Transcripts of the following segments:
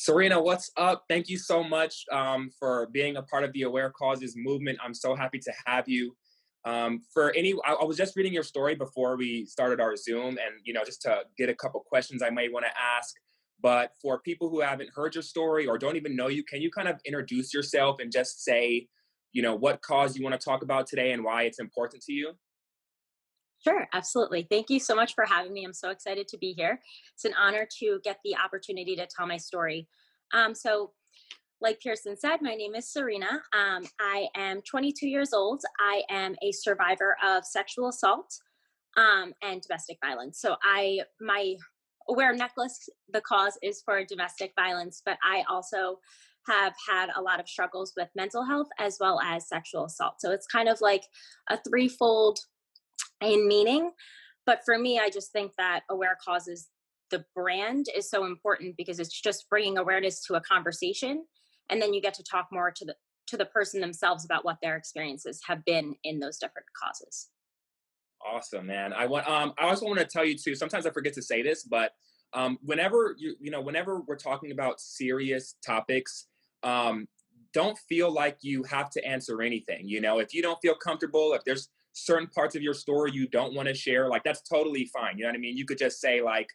Serena, what's up? Thank you so much for being a part of the Aware Causes movement. I'm so happy to have you. I was just reading your story before we started our Zoom, and just to get a couple questions I might want to ask. But for people who haven't heard your story or don't even know you, can you kind of introduce yourself and just say, what cause you want to talk about today and why it's important to you? Sure, absolutely. Thank you so much for having me. I'm so excited to be here. It's an honor to get the opportunity to tell my story. So, like Pearson said, my name is Serena. I am 22 years old. I am a survivor of sexual assault and domestic violence. My aware necklace, the cause is for domestic violence, but I also have had a lot of struggles with mental health as well as sexual assault. So it's kind of like a threefold in meaning. But for me, I just think that Aware Causes, the brand is so important because it's just bringing awareness to a conversation, and then you get to talk more to the person themselves about what their experiences have been in those different causes. Awesome, man. I also want to tell you too. Sometimes I forget to say this, but whenever whenever we're talking about serious topics, um, don't feel like you have to answer anything. If you don't feel comfortable, if there's certain parts of your story you don't want to share, like that's totally fine. You know what I mean? You could just say like,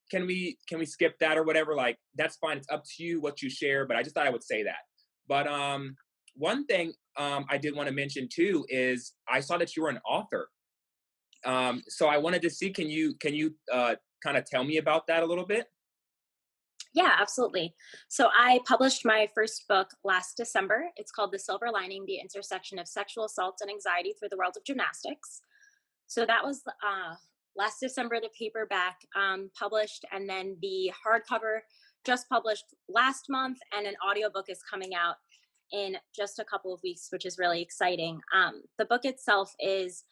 can we skip that or whatever? Like that's fine. It's up to you what you share. But I just thought I would say that. But one thing I did want to mention too is I saw that you were an author. So I wanted to see, can you kind of tell me about that a little bit? Yeah, absolutely. So I published my first book last December. It's called The Silver Lining: The Intersection of Sexual Assault and Anxiety Through the World of Gymnastics. So that was last December, the paperback published, and then the hardcover just published last month, and an audiobook is coming out in just a couple of weeks, which is really exciting. The book itself is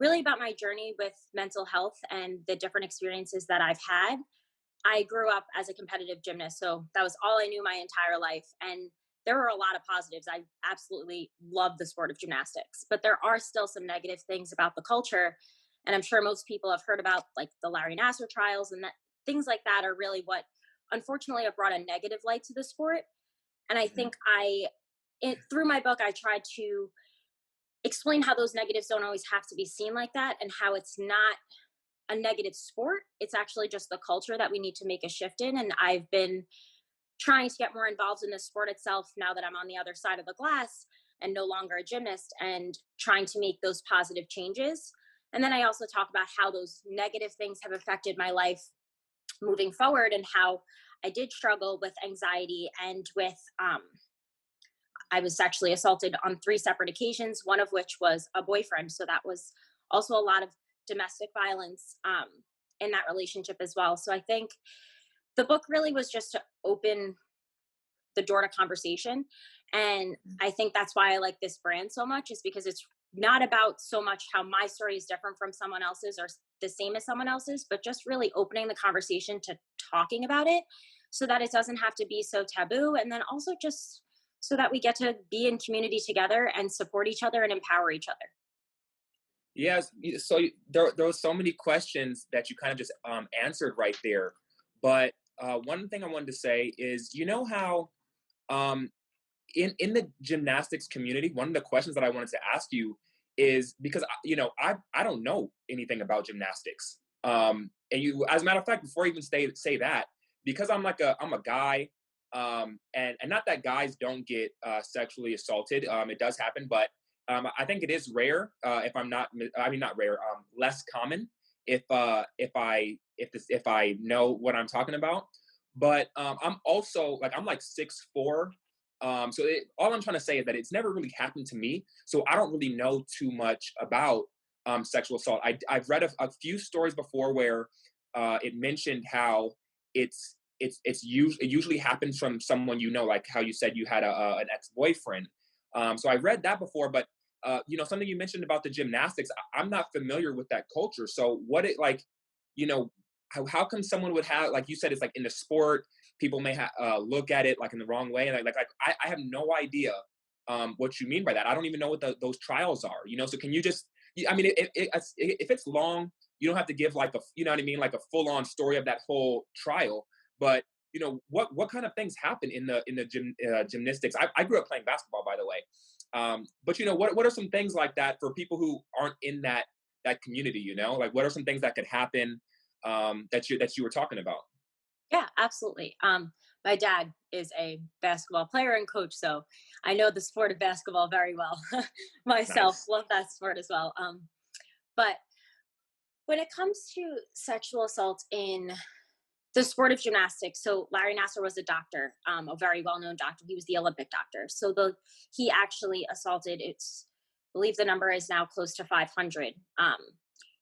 really about my journey with mental health and the different experiences that I've had. I grew up as a competitive gymnast, so that was all I knew my entire life. And there were a lot of positives. I absolutely love the sport of gymnastics, but there are still some negative things about the culture. And I'm sure most people have heard about like the Larry Nassar trials, and that things like that are really what unfortunately have brought a negative light to the sport. And I Mhm. think through my book, I tried to explain how those negatives don't always have to be seen like that, and how it's not a negative sport. It's actually just the culture that we need to make a shift in. And I've been trying to get more involved in the sport itself now that I'm on the other side of the glass and no longer a gymnast, and trying to make those positive changes. And then I also talk about how those negative things have affected my life moving forward, and how I did struggle with anxiety and with I was sexually assaulted on three separate occasions, one of which was a boyfriend. So that was also a lot of domestic violence in that relationship as well. So I think the book really was just to open the door to conversation. And I think that's why I like this brand so much, is because it's not about so much how my story is different from someone else's or the same as someone else's, but just really opening the conversation to talking about it so that it doesn't have to be so taboo. And then also just so that we get to be in community together and support each other and empower each other. Yes. There were so many questions that you kind of just answered right there. But one thing I wanted to say is, how um, in the gymnastics community, one of the questions that I wanted to ask you is because I don't know anything about gymnastics. And as a matter of fact, before I even say that, because I'm a guy, and not that guys don't get sexually assaulted. It does happen, but I think it is rare. If I'm not, I mean not rare, less common. If I know what I'm talking about, but I'm also like I'm like 6'4". All I'm trying to say is that it's never really happened to me, so I don't really know too much about sexual assault. I've read a few stories before where it mentioned how it usually happens from someone, like how you said you had an ex boyfriend. So I read that before, but something you mentioned about the gymnastics, I'm not familiar with that culture. So what it like, you know, how come someone would have, like you said, it's like in the sport, people may look at it like in the wrong way, and I have no idea what you mean by that. I don't even know what those trials are. So can you just? I mean, if it's long, you don't have to give like a, you know what I mean, like a full on story of that whole trial. But what kind of things happen in the gymnastics? I grew up playing basketball, by the way. But what are some things like that for people who aren't in that community? Like what are some things that could happen that you were talking about? Yeah, absolutely. My dad is a basketball player and coach, so I know the sport of basketball very well. Myself, Nice. love that sport as well. But when it comes to sexual assault in the sport of gymnastics, so Larry Nasser was a doctor, a very well-known doctor. He was the Olympic doctor. So he actually assaulted. I believe the number is now close to 500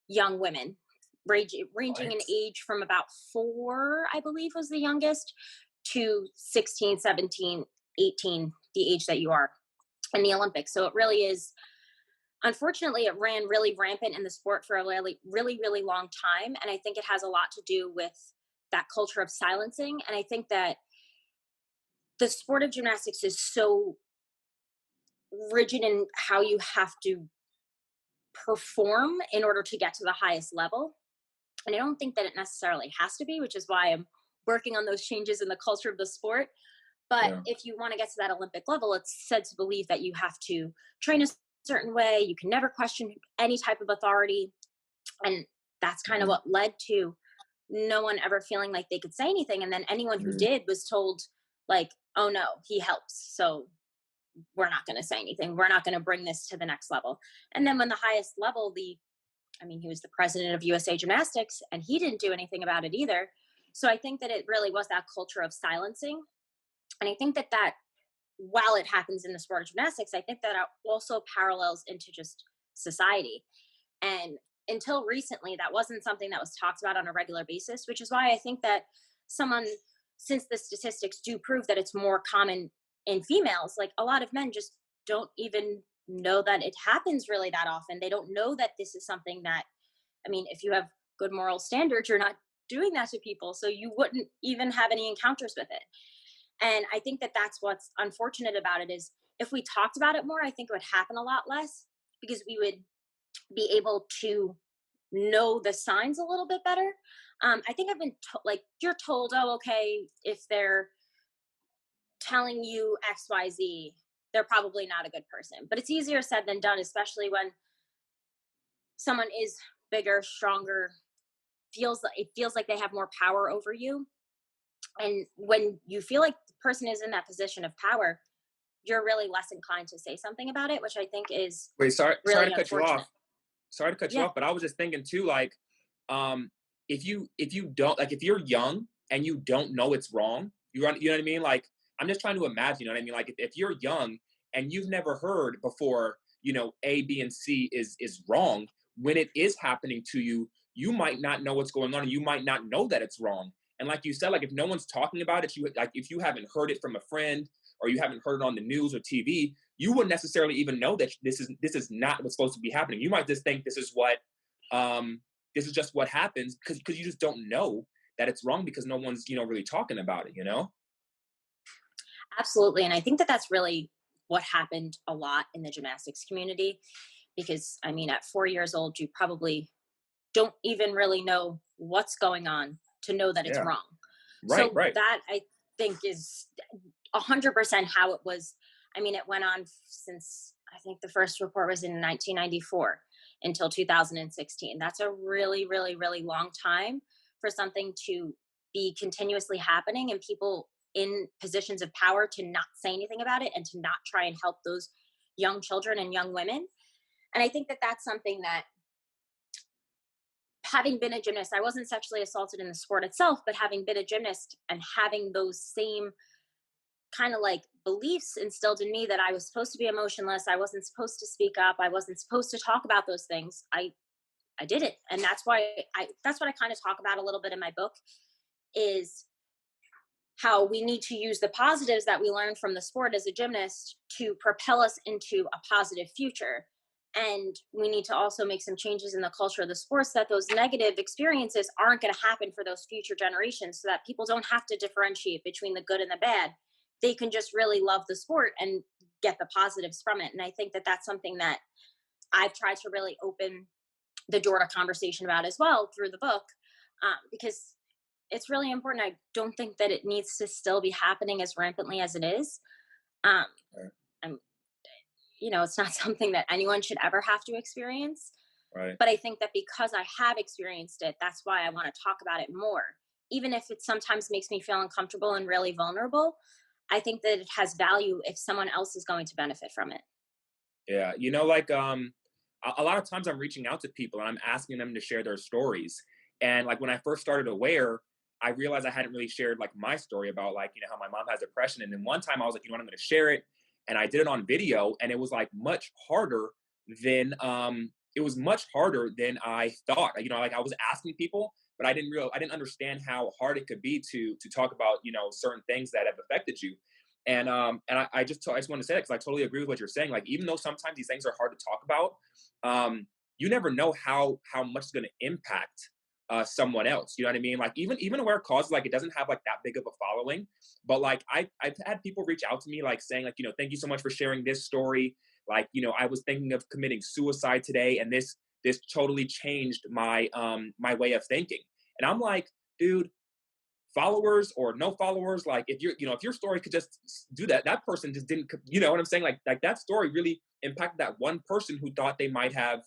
young women, ranging in What? age from about 4, I believe was the youngest, to 16, 17, 18, the age that you are in the Olympics. So it really is, unfortunately, it ran really rampant in the sport for a really, really, really long time. And I think it has a lot to do with that culture of silencing. And I think that the sport of gymnastics is so rigid in how you have to perform in order to get to the highest level. And I don't think that it necessarily has to be, which is why I'm working on those changes in the culture of the sport. But Yeah. if you want to get to that Olympic level, it's said to believe that you have to train a certain way. You can never question any type of authority. And that's kind of Mhm. what led to no one ever feeling like they could say anything. And then anyone who Mhm. did was told, like, oh no, he helps. So we're not going to say anything. We're not going to bring this to the next level. And then when the highest level, he was the president of USA Gymnastics and he didn't do anything about it either. So I think that it really was that culture of silencing. And I think that while it happens in the sport of gymnastics, I think that also parallels into just society. And until recently, that wasn't something that was talked about on a regular basis, which is why I think that someone, since the statistics do prove that it's more common in females, like a lot of men just don't even know that it happens really that often. They don't know that this is something that, if you have good moral standards, you're not doing that to people. So you wouldn't even have any encounters with it. And I think that that's what's unfortunate about it is if we talked about it more, I think it would happen a lot less because we would be able to know the signs a little bit better. I think I've been like you're told, oh, okay, if they're telling you X, Y, Z, they're probably not a good person. But it's easier said than done, especially when someone is bigger, stronger, feels like they have more power over you. And when you feel like the person is in that position of power, you're really less inclined to say something about it, which I think is Wait, sorry really to cut you unfortunate. off. Sorry to cut you Yeah. off, but I was just thinking too, like, if you don't like if you're young and you don't know it's wrong, you know what I mean? Like, I'm just trying to imagine, you know what I mean? Like if you're young and you've never heard before, A, B, and C is wrong, when it is happening to you, you might not know what's going on and you might not know that it's wrong. And like you said, like if no one's talking about it, if you haven't heard it from a friend or you haven't heard it on the news or TV, you wouldn't necessarily even know that this is not what's supposed to be happening. You might just think um this is just what happens because you just don't know that it's wrong because no one's really talking about it. Absolutely. And I think that that's really what happened a lot in the gymnastics community because, at 4 years old, you probably don't even really know what's going on to know that it's Yeah. wrong. Right, So right. that I think is 100% how it was. It went on since I think the first report was in 1994 until 2016. That's a really, really, really long time for something to be continuously happening and people in positions of power to not say anything about it and to not try and help those young children and young women. And I think that that's something that, having been a gymnast, I wasn't sexually assaulted in the sport itself, but having been a gymnast and having those same kind of like beliefs instilled in me that I was supposed to be emotionless, I wasn't supposed to speak up, I wasn't supposed to talk about those things. I did it, and that's what I kind of talk about a little bit in my book is how we need to use the positives that we learned from the sport as a gymnast to propel us into a positive future. And we need to also make some changes in the culture of the sports that those negative experiences aren't going to happen for those future generations so that people don't have to differentiate between the good and the bad. They can just really love the sport and get the positives from it. And I think that that's something that I've tried to really open the door to conversation about as well through the book, because it's really important. I don't think that it needs to still be happening as rampantly as it is. Um, Right. I'm, it's not something that anyone should ever have to experience. Right. But I think that because I have experienced it, that's why I want to talk about it more. Even if it sometimes makes me feel uncomfortable and really vulnerable, I think that it has value if someone else is going to benefit from it. Yeah. Like a lot of times I'm reaching out to people and I'm asking them to share their stories. And like when I first started Aware, I realized I hadn't really shared like my story about like, how my mom has depression. And then one time I was like, I'm going to share it. And I did it on video and it was like much harder than I thought. Like I was asking people, but I didn't understand how hard it could be to talk about, certain things that have affected you. And I just want to say that because I totally agree with what you're saying. Like even though sometimes these things are hard to talk about, you never know how much it's going to impact someone else. You know what I mean? Like even aware causes, like it doesn't have like that big of a following, but like I've had people reach out to me like saying like, thank you so much for sharing this story. Like, I was thinking of committing suicide today, and this totally changed my way of thinking. And I'm like, dude, followers or no followers, like if your story could just do that, that person just didn't, you know what I'm saying? Like that story really impacted that one person who thought they might have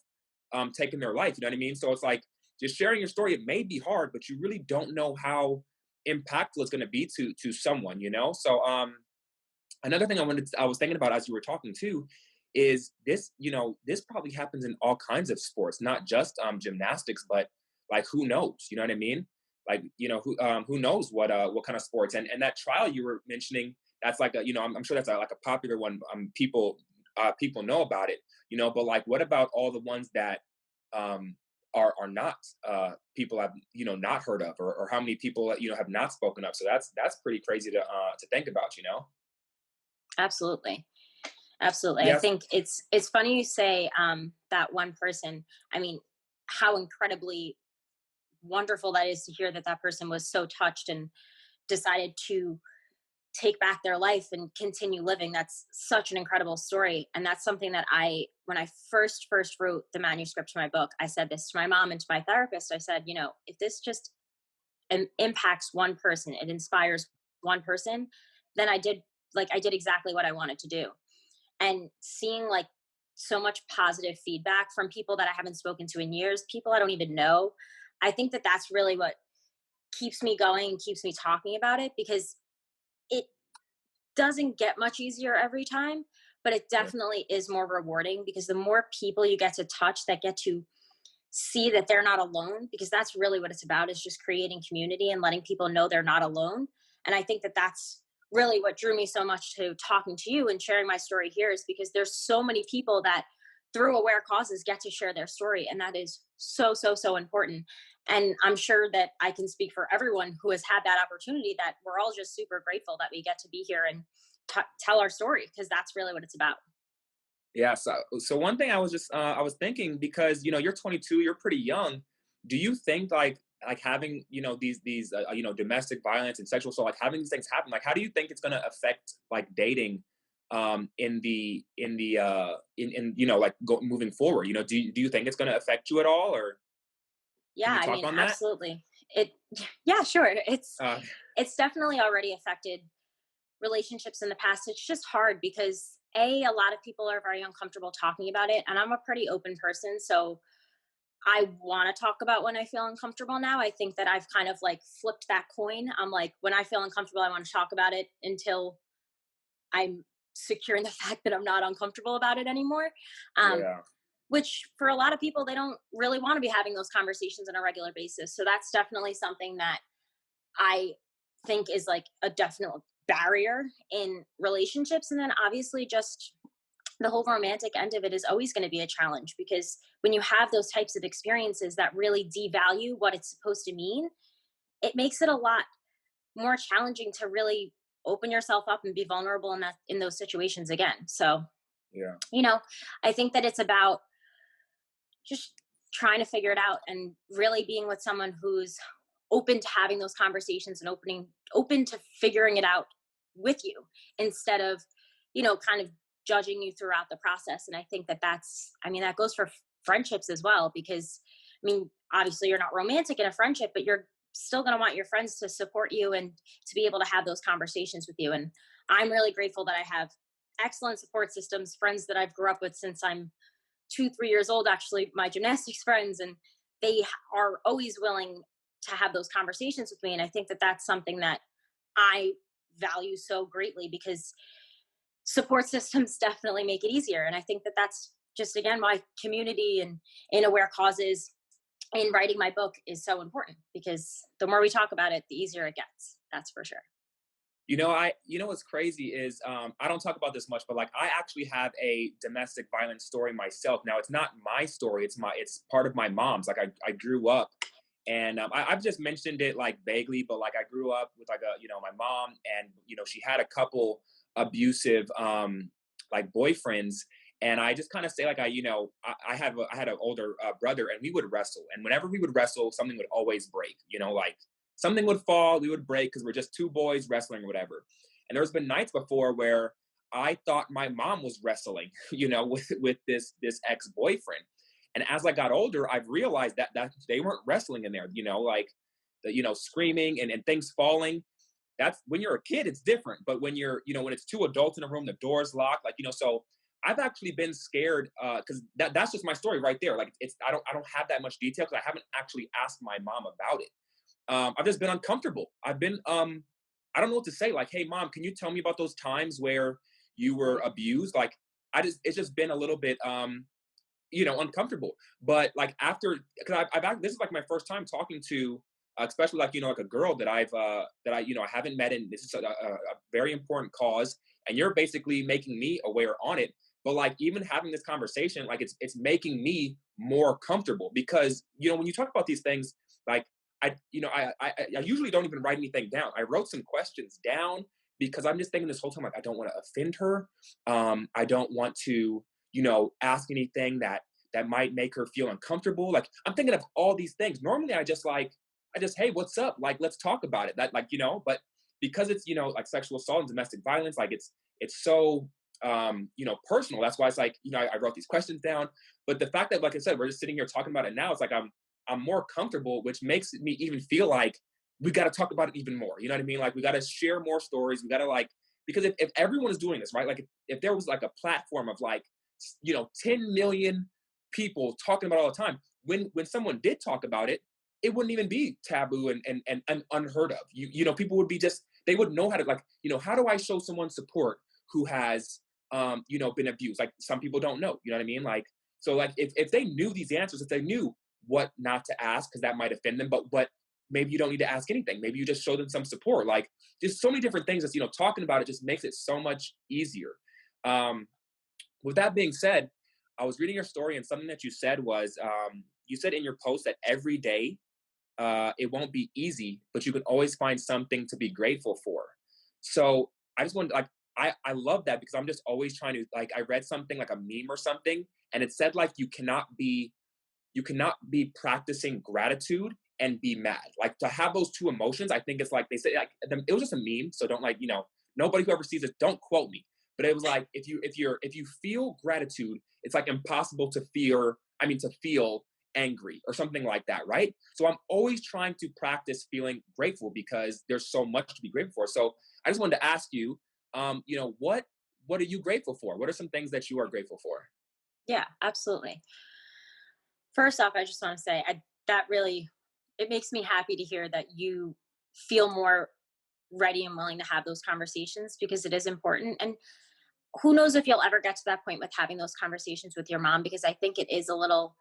taken their life. You know what I mean? So it's like just sharing your story. It may be hard, but you really don't know how impactful it's going to be to someone. So another thing I was thinking about as you were talking too is this. This probably happens in all kinds of sports, not just gymnastics, but like who knows? You know what I mean? Like who knows what kind of sports, and that trial you were mentioning, that's like I'm sure that's like a popular one. People know about it. But like what about all the ones that um are not people have not heard of, or how many people have not spoken up? So that's pretty crazy to think about. Absolutely. Absolutely. I Yes. think it's funny you say that one person. I mean, how incredibly wonderful that is to hear that that person was so touched and decided to take back their life and continue living. That's such an incredible story. And that's something that when I first wrote the manuscript to my book, I said this to my mom and to my therapist. I said, if this just impacts one person, it inspires one person, then I did exactly what I wanted to do. And seeing like so much positive feedback from people that I haven't spoken to in years, people I don't even know, I think that that's really what keeps me going and keeps me talking about it, because it doesn't get much easier every time, but it Yeah. definitely is more rewarding, because the more people you get to touch that get to see that they're not alone, because that's really what it's about, is just creating community and letting people know they're not alone. And I think that that's really what drew me so much to talking to you and sharing my story here, is because there's so many people that through aware causes get to share their story, and that is so important. And I'm sure that I can speak for everyone who has had that opportunity, that we're all just super grateful that we get to be here and tell our story, because that's really what it's about. Yeah. So one thing I was thinking, because you're 22, you're pretty young. Do you think like having these domestic violence and sexual assault, like having these things happen, like how do you think it's going to affect like dating in like moving forward? Do you think it's going to affect you at all, or can Yeah, you I talk mean, on that? absolutely. It Yeah, sure. Uh, It's definitely already affected relationships in the past. It's just hard because a lot of people are very uncomfortable talking about it, and I'm a pretty open person, so I want to talk about when I feel uncomfortable now. I think that I've kind of like flipped that coin. I'm like, when I feel uncomfortable, I want to talk about it until I'm secure in the fact that I'm not uncomfortable about it anymore. Um, yeah. which for a lot of people, they don't really want to be having those conversations on a regular basis. So that's definitely something that I think is like a definite barrier in relationships. And then obviously, just the whole romantic end of it is always going to be a challenge, because when you have those types of experiences that really devalue what it's supposed to mean, it makes it a lot more challenging to really open yourself up and be vulnerable in those situations again. So, Yeah. you know, I think that it's about just trying to figure it out and really being with someone who's open to having those conversations and open to figuring it out with you, instead of kind of judging you throughout the process. And I think that that goes for friendships as well, because I mean, obviously you're not romantic in a friendship, but you're still going to want your friends to support you and to be able to have those conversations with you. And I'm really grateful that I have excellent support systems, friends that I've grew up with since I'm 2, 3 years old, actually, my gymnastics friends, and they are always willing to have those conversations with me. And I think that that's something that I value so greatly, because support systems definitely make it easier. And I think that that's just, again, why community and in aware causes in writing my book is so important, because the more we talk about it, the easier it gets. That's for sure. What's crazy is I don't talk about this much, but like I actually have a domestic violence story myself. Now it's not my story; it's part of my mom's. Like I grew up, and I've just mentioned it like vaguely, but like I grew up with like my mom, and she had a couple abusive like boyfriends, and I just kind of say like I had an older brother, and we would wrestle, and whenever we would wrestle, something would always break. Like something would fall, we would break because we're just two boys wrestling or whatever. And there's been nights before where I thought my mom was wrestling, with this ex boyfriend. And as I got older, I've realized that they weren't wrestling in there. Like the screaming and things falling. That's when you're a kid, it's different. But when when it's two adults in a room, the door's locked, so I've actually been scared because that's just my story right there. Like I don't have that much detail because I haven't actually asked my mom about it. I've just been uncomfortable. I've been I don't know what to say. Like, hey mom, can you tell me about those times where you were abused? Like it's just been a little bit uncomfortable. But like after, because this is like my first time talking to especially like like a girl that I haven't met, and this is a very important cause, and you're basically making me aware on it. But like even having this conversation, like it's making me more comfortable, because when you talk about these things, like I usually don't even write anything down. I wrote some questions down because I'm just thinking this whole time, like, I don't want to offend her. I don't want to, ask anything that might make her feel uncomfortable. Like I'm thinking of all these things. Normally hey, what's up? Like, let's talk about it. That like, but because it's, like sexual assault and domestic violence, like it's so, personal. That's why it's like, I wrote these questions down. But the fact that, like I said, we're just sitting here talking about it now, it's like I'm more comfortable, which makes me even feel like we got to talk about it even more. You know what I mean? Like we got to share more stories. We got to like, because if everyone is doing this, right? Like if there was like a platform of like, 10 million people talking about it all the time, when someone did talk about it, it wouldn't even be taboo and unheard of. People would be they would know how to like, how do I show someone support who has, been abused? Like some people don't know, you know what I mean? Like, so like if they knew these answers, if they knew what not to ask, because that might offend them, but maybe you don't need to ask anything. Maybe you just show them some support. Like there's so many different things that, talking about it just makes it so much easier. With that being said, I was reading your story, and something that you said was, you said in your post that every day it won't be easy, but you can always find something to be grateful for. So I just want like, I love that, because I'm just always trying to, like, I read something like a meme or something, and it said like you cannot be practicing gratitude and be mad. Like to have those two emotions, I think it's like they say, like it was just a meme. So don't like, nobody who ever sees it, don't quote me. But it was like if you feel gratitude, it's like impossible to feel angry or something like that, right? So I'm always trying to practice feeling grateful because there's so much to be grateful for. So I just wanted to ask you, what are you grateful for? What are some things that you are grateful for? Yeah, absolutely. First off, I just want to say that really, it makes me happy to hear that you feel more ready and willing to have those conversations, because it is important. And who knows if you'll ever get to that point with having those conversations with your mom, because I think it is a little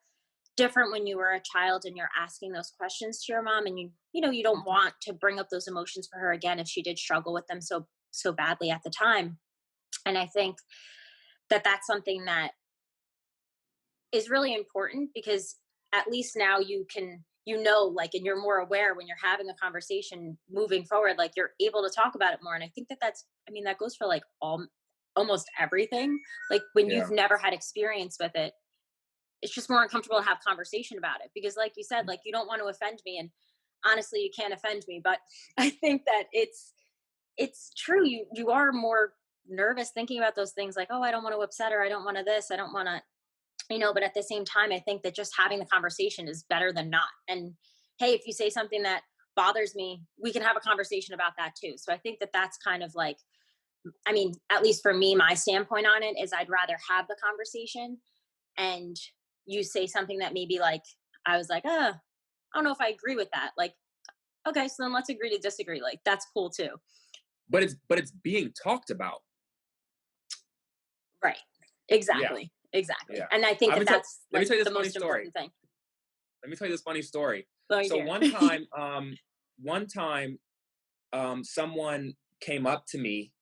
different when you were a child and you're asking those questions to your mom, and you don't want to bring up those emotions for her again if she did struggle with them so badly at the time. And I think that that's something that is really important, because at least now you can, like, and you're more aware when you're having a conversation moving forward, like you're able to talk about it more. And I think that that goes for like almost everything. Like when Yeah. you've never had experience with it, it's just more uncomfortable to have conversation about it, because like you said, like you don't want to offend me, and honestly you can't offend me, but I think that it's true. You are more nervous thinking about those things, like, oh, I don't want to upset her, I don't want to this, I don't want to, but at the same time, I think that just having the conversation is better than not. And hey, if you say something that bothers me, we can have a conversation about that too. So I think that that's kind of like, I mean, at least for me, my standpoint on it is I'd rather have the conversation and you say something that maybe like I was like, I don't know if I agree with that. Like, okay, so then let's agree to disagree. Like that's cool too. But it's being talked about. Right. Yeah, Exactly. Exactly. yeah. And I think Let that me tell that's let me like tell you the this funny most story. important thing. Let me tell you this funny story. Let me So hear. one time, someone came up to me,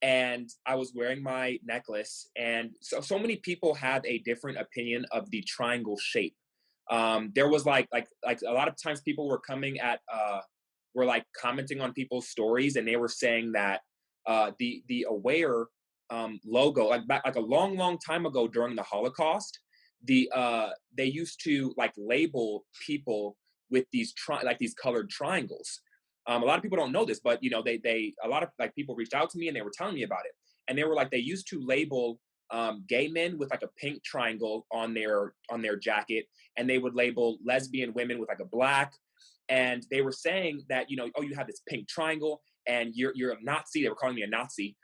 and I was wearing my necklace, and so many people have a different opinion of the triangle shape. There was like a lot of times people were coming at were like commenting on people's stories, and they were saying that the aware logo, like back like a long time ago during the Holocaust, they used to like label people with like these colored triangles. A lot of people don't know this, but they a lot of like people reached out to me and they were telling me about it, and they were like they used to label gay men with like a pink triangle on their jacket, and they would label lesbian women with like a black, and they were saying that oh, you have this pink triangle and you're a Nazi. They were calling me a Nazi.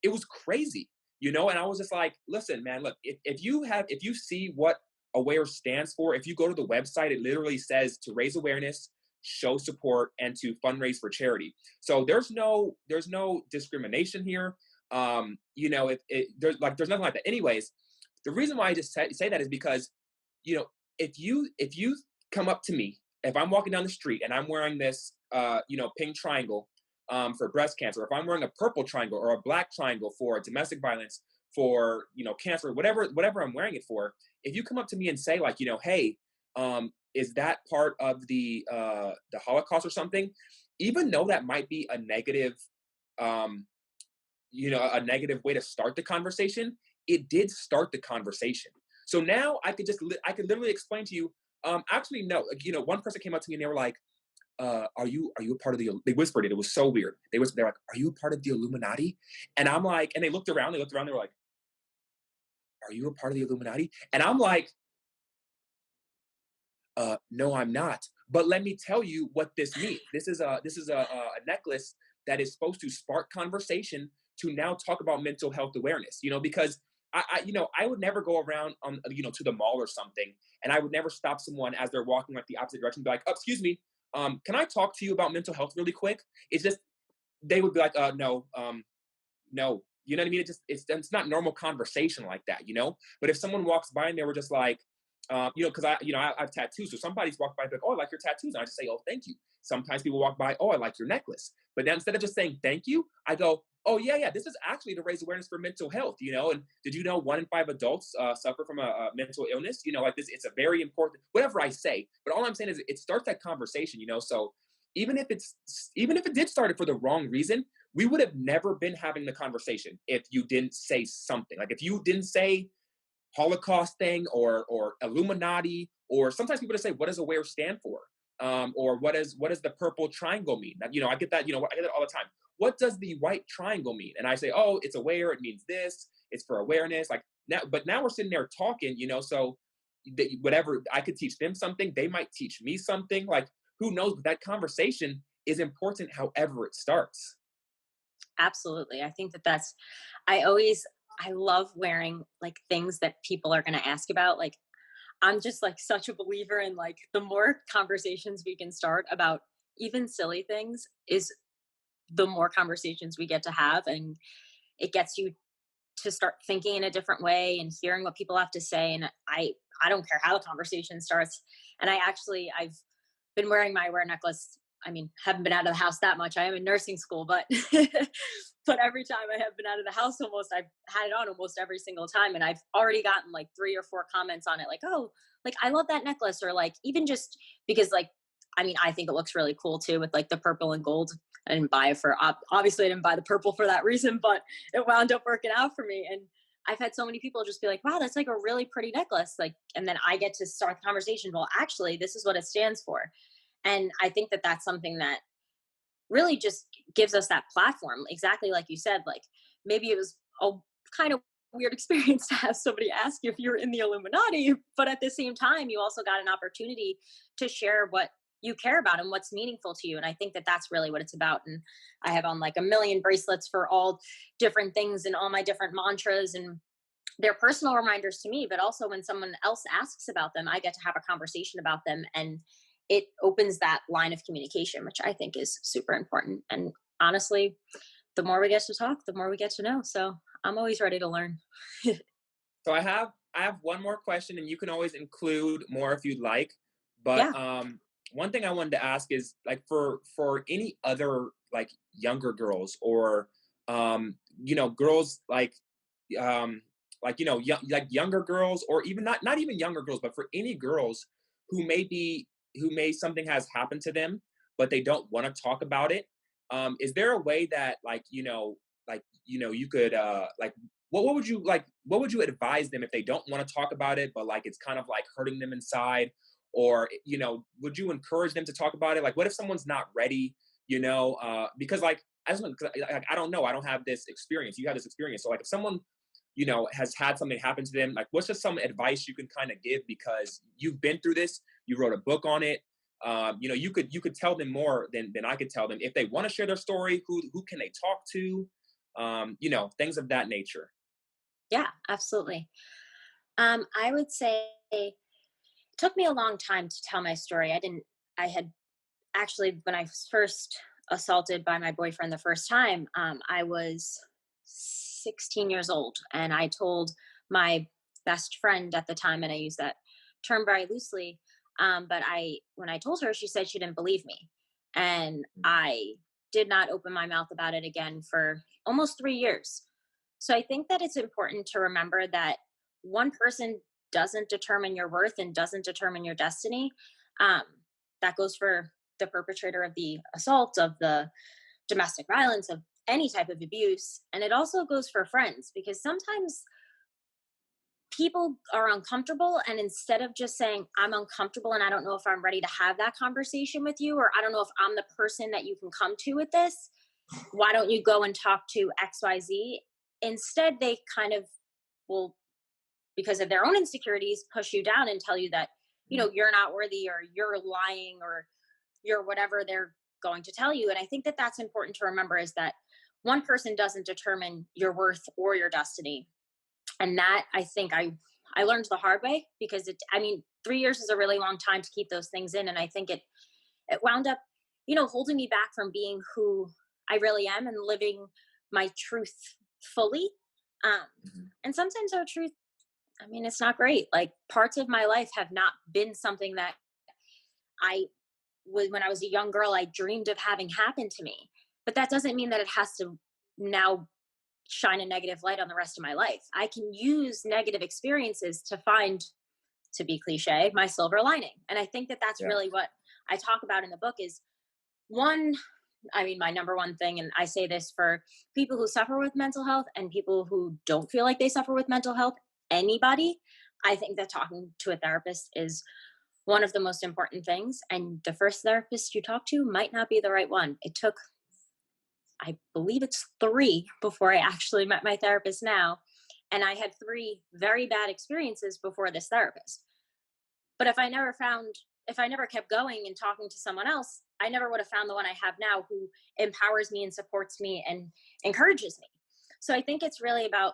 It was crazy, and I was just like, listen, man, look, if you see what aware stands for, if you go to the website, it literally says to raise awareness, show support, and to fundraise for charity. So there's no discrimination here. There's nothing like that. Anyways, the reason why I just say that is because you know if you come up to me, if I'm walking down the street and I'm wearing this pink triangle for breast cancer, if I'm wearing a purple triangle or a black triangle for domestic violence, for cancer, whatever I'm wearing it for, if you come up to me and say like hey, is that part of the Holocaust or something, even though that might be a negative um a negative way to start the conversation, it did start the conversation. So now I could literally explain to you, actually no, like, one person came up to me and they were like, are you a part of the, they whispered it, it was so weird, they're like, are you a part of the Illuminati? And I'm like, and they were like, are you a part of the Illuminati? And I'm like, no, I'm not. But let me tell you what this means. This is a necklace that is supposed to spark conversation to now talk about mental health awareness. Because I would never go around on to the mall or something, and I would never stop someone as they're walking like the opposite direction, and be like, oh, excuse me, can I talk to you about mental health really quick? It's just they would be like, no, no. You know what I mean? It's not normal conversation like that. But if someone walks by and they were just like, because I have tattoos, so somebody's walked by and be like, oh, I like your tattoos, and I just say, oh, thank you. Sometimes people walk by, oh, I like your necklace, but then instead of just saying thank you, I go, oh yeah, this is actually to raise awareness for mental health. And did you know 1 in 5 adults suffer from a mental illness? Like this, it's a very important, whatever I say. But all I'm saying is it starts that conversation. So even if it did start it for the wrong reason, we would have never been having the conversation if you didn't say something. Like if you didn't say Holocaust thing or Illuminati, or sometimes people just say, what does aware stand for? Or what does the purple triangle mean? I get that, I get that all the time. What does the white triangle mean? And I say, oh, it's aware, it means this, it's for awareness. Like now, but now we're sitting there talking, so whatever, I could teach them something, they might teach me something. Like who knows? But that conversation is important however it starts. Absolutely. I think that I love wearing like things that people are going to ask about. Like, I'm just like such a believer in like the more conversations we can start about even silly things is the more conversations we get to have. And it gets you to start thinking in a different way and hearing what people have to say. And I don't care how the conversation starts. And I've been wearing my wear necklace. I mean, haven't been out of the house that much. I am in nursing school, but but every time I have been out of the house, almost I've had it on almost every single time, and I've already gotten like 3 or 4 comments on it, like, "Oh, like I love that necklace," or like even just because like I mean, I think it looks really cool too with like the purple and gold. I didn't buy it for obviously I didn't buy the purple for that reason, but it wound up working out for me. And I've had so many people just be like, wow, that's like a really pretty necklace. Like, and then I get to start the conversation. Well, actually, this is what it stands for. And I think that that's something that really just gives us that platform. Exactly like you said, like maybe it was a kind of weird experience to have somebody ask you if you're in the Illuminati, but at the same time, you also got an opportunity to share what you care about and what's meaningful to you. And I think that that's really what it's about. And I have on like a million bracelets for all different things and all my different mantras, and they're personal reminders to me, but also when someone else asks about them, I get to have a conversation about them, and it opens that line of communication, which I think is super important. And honestly, the more we get to talk, the more we get to know. So I'm always ready to learn. So I have one more question, and you can always include more if you'd like. But Yeah. one thing I wanted to ask is like for any other like younger girls or girls um like younger girls, or even not even younger girls, but for any girls who may something has happened to them but they don't want to talk about it. Is there a way that you could like what would you like what would you advise them if they don't want to talk about it but like it's kind of like hurting them inside, or would you encourage them to talk about it? Like what if someone's not ready, because like I just like I don't know, I don't have this experience, you have this experience, so like if someone has had something happen to them, like what's just some advice you can kind of give, because you've been through this, you wrote a book on it. You could tell them more than I could tell them. If they want to share their story, who can they talk to? Things of that nature. Yeah, absolutely. I would say it took me a long time to tell my story. I had actually, when I was first assaulted by my boyfriend the first time, I was 16 years old, and I told my best friend at the time, and I use that term very loosely. But when I told her, she said she didn't believe me, and I did not open my mouth about it again for almost 3 years. So I think that it's important to remember that one person doesn't determine your worth and doesn't determine your destiny. Um, that goes for the perpetrator of the assault, of the domestic violence, of any type of abuse. And it also goes for friends, because sometimes people are uncomfortable. And instead of just saying, I'm uncomfortable and I don't know if I'm ready to have that conversation with you, or I don't know if I'm the person that you can come to with this, why don't you go and talk to XYZ? Instead, they kind of will, because of their own insecurities, push you down and tell you that, you're not worthy, or you're lying, or you're whatever they're going to tell you. And I think that that's important to remember, is that one person doesn't determine your worth or your destiny. And that, I think, I learned the hard way, because 3 years is a really long time to keep those things in. And I think it wound up, holding me back from being who I really am and living my truth fully. Um, Mhm. and sometimes our truth, it's not great. Like, parts of my life have not been something that I was, when I was a young girl, I dreamed of having happen to me. But that doesn't mean that it has to now shine a negative light on the rest of my life. I can use negative experiences to find, to be cliche, my silver lining. And I think that that's Yeah. really what I talk about in the book is, one, my number one thing, and I say this for people who suffer with mental health and people who don't feel like they suffer with mental health, anybody, I think that talking to a therapist is one of the most important things. And the first therapist you talk to might not be the right one. It took, I believe it's 3 before I actually met my therapist now. And I had 3 very bad experiences before this therapist. But if I never kept going and talking to someone else, I never would have found the one I have now, who empowers me and supports me and encourages me. So I think it's really about,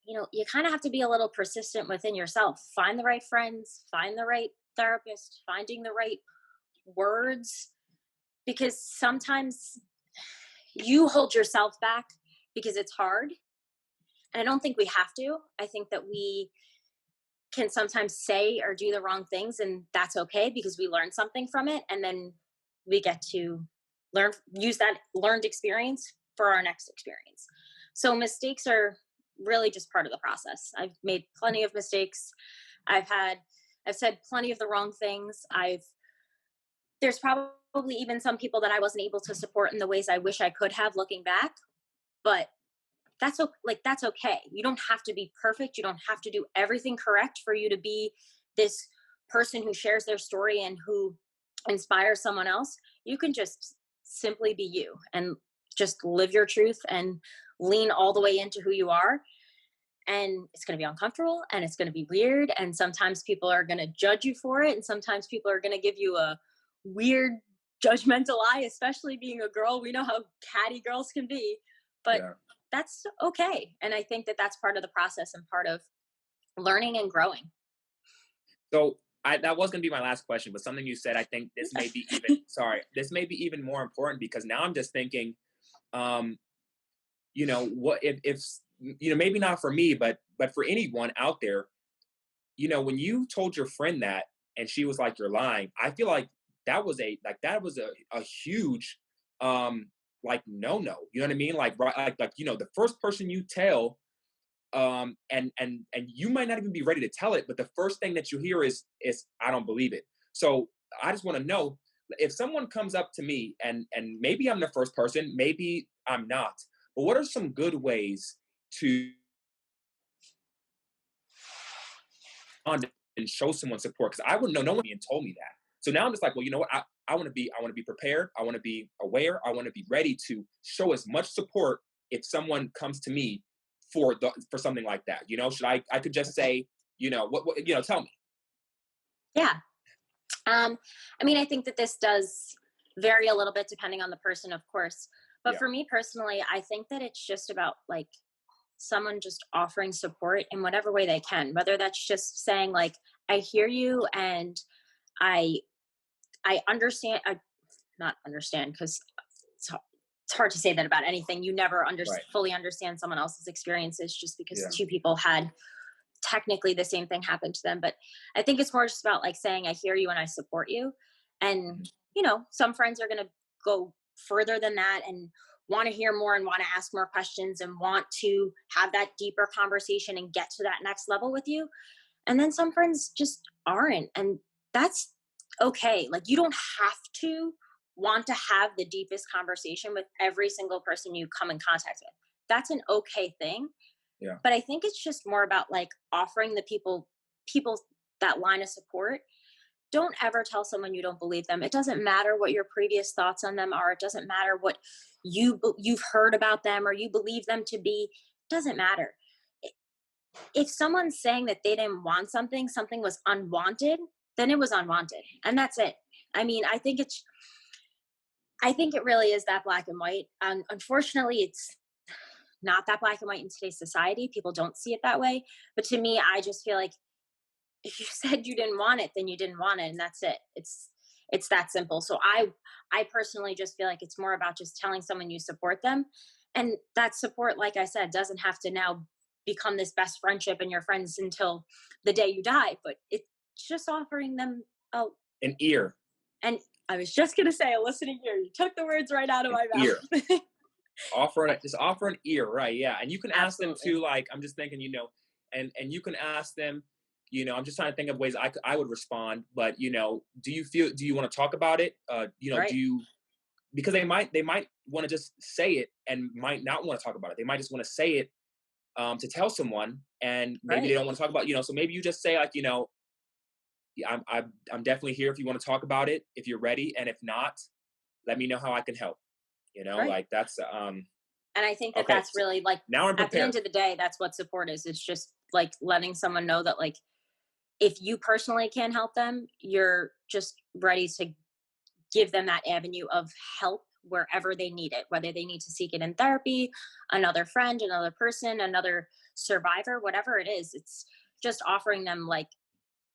you kind of have to be a little persistent within yourself. Find the right friends, find the right therapist, finding the right words, because sometimes you hold yourself back because it's hard. And I don't think we have to. I think that we can sometimes say or do the wrong things, and that's okay, because we learn something from it, and then we get to use that learned experience for our next experience. So mistakes are really just part of the process. I've made plenty of mistakes. i've had I've said plenty of the wrong things. There's probably even some people that I wasn't able to support in the ways I wish I could have, looking back. But that's okay. You don't have to be perfect. You don't have to do everything correct for you to be this person who shares their story and who inspires someone else. You can just simply be you and just live your truth and lean all the way into who you are. And it's going to be uncomfortable and it's going to be weird. And sometimes people are going to judge you for it. And sometimes people are going to give you a weird judgmental eye, especially being a girl. We know how catty girls can be, but Yeah. that's okay. And I think that that's part of the process and part of learning and growing. So that was going to be my last question, but something you said, I think this may be even, sorry, this may be even more important because now I'm just thinking, um, what if, maybe not for me, but for anyone out there, when you told your friend that and she was like, you're lying, I feel like that was a huge, like, no, you know what I mean? Like, right, like, the first person you tell, and you might not even be ready to tell it, but the first thing that you hear is I don't believe it. So I just want to know if someone comes up to me and maybe I'm the first person, maybe I'm not, but what are some good ways to on and show someone support? Because I wouldn't know, no one even told me that. So now I'm just like, well, you know what? I want to be prepared. I want to be aware. I want to be ready to show as much support if someone comes to me for something like that. Should I could just say, what tell me. Yeah. I mean, I think that this does vary a little bit depending on the person, of course. But Yeah. for me personally, I think that it's just about like someone just offering support in whatever way they can, whether that's just saying like, I hear you and I I understand. I not understand because it's hard to say that about anything. You never Right. fully understand someone else's experiences just because Yeah. two people had technically the same thing happen to them. But I think it's more just about like saying, I hear you and I support you. And, Mhm. some friends are going to go further than that and want to hear more and want to ask more questions and want to have that deeper conversation and get to that next level with you. And then some friends just aren't. And that's okay. Like, you don't have to want to have the deepest conversation with every single person you come in contact with. That's an okay thing. Yeah. But I think it's just more about like offering the people that line of support. Don't ever tell someone you don't believe them. It doesn't matter what your previous thoughts on them are. It doesn't matter what you've heard about them or you believe them to be. It doesn't matter. If someone's saying that they didn't want something, something was unwanted, then it was unwanted. And that's it. I mean, I think it really is that black and white. Unfortunately, it's not that black and white in today's society. People don't see it that way. But to me, I just feel like if you said you didn't want it, then you didn't want it, and that's it. It's that simple. So I personally just feel like it's more about just telling someone you support them, and that support, like I said, doesn't have to now become this best friendship and your friends until the day you die. But it's just offering them a An ear. and I was just gonna say a listening ear. You took the words right out of An my ear. mouth. Offer an ear, right? Yeah, and you can ask them Absolutely. too. Like, I'm just thinking, and you can ask them. I'm just trying to think of ways I would respond. But do you want to talk about it? Do Right. you, because they might want to just say it and might not want to talk about it. They might just want to say it, to tell someone, and maybe they Right. don't want to talk about. So maybe you just say, like, "Yeah, I'm definitely here if you want to talk about it, if you're ready, and if not, let me know how I can help." Right. Like, that's And I think that okay. that's So really like now I'm at the prepared. end of the day, that's what support is. It's just like letting someone know that like if you personally can't help them, you're just ready to give them that avenue of help wherever they need it, whether they need to seek it in therapy, another friend, another person, another survivor, whatever it is. It's just offering them like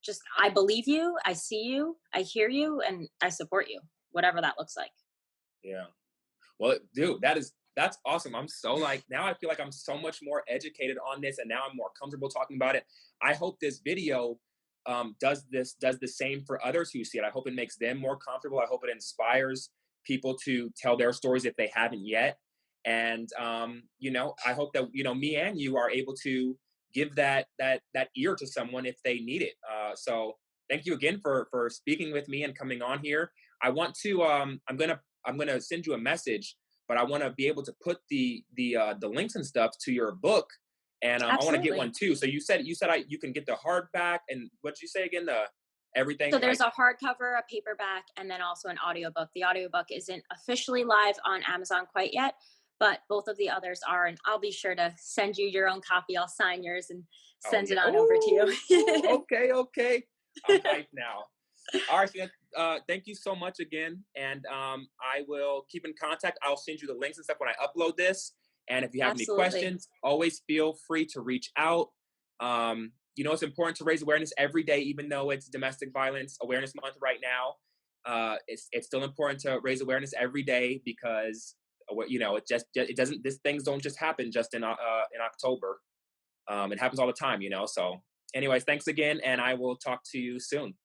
just I believe you, I see you, I hear you, and I support you, whatever that looks like. Yeah. Well, dude, that's awesome. I'm so, like, now I feel like I'm so much more educated on this, and now I'm more comfortable talking about it. I hope this video does the same for others who see it. I hope it makes them more comfortable. I hope it inspires people to tell their stories if they haven't yet. And I hope that me and you are able to give that ear to someone if they need it. So thank you again for speaking with me and coming on here. I want to I'm gonna send you a message, but I want to be able to put the links and stuff to your book, and I want to get one Absolutely. too. So you said you can get the hardback, and what did you say again? The So everything, there's like, a hardcover, a paperback, and then also an audiobook. The audiobook isn't officially live on Amazon quite yet, but both of the others are. And I'll be sure to send you your own copy. I'll sign yours and oh send it yeah, on over to oh, you. okay, I'm hyped now. All right, thank you so much again. And I will keep in contact. I'll send you the links and stuff when I upload this. And if you have any Absolutely. questions, always feel free to reach out. It's important to raise awareness every day, even though it's Domestic Violence Awareness Month right now. It's still important to raise awareness every day because it doesn't. These things don't just happen just in October. It happens all the time. So, anyways, thanks again, and I will talk to you soon.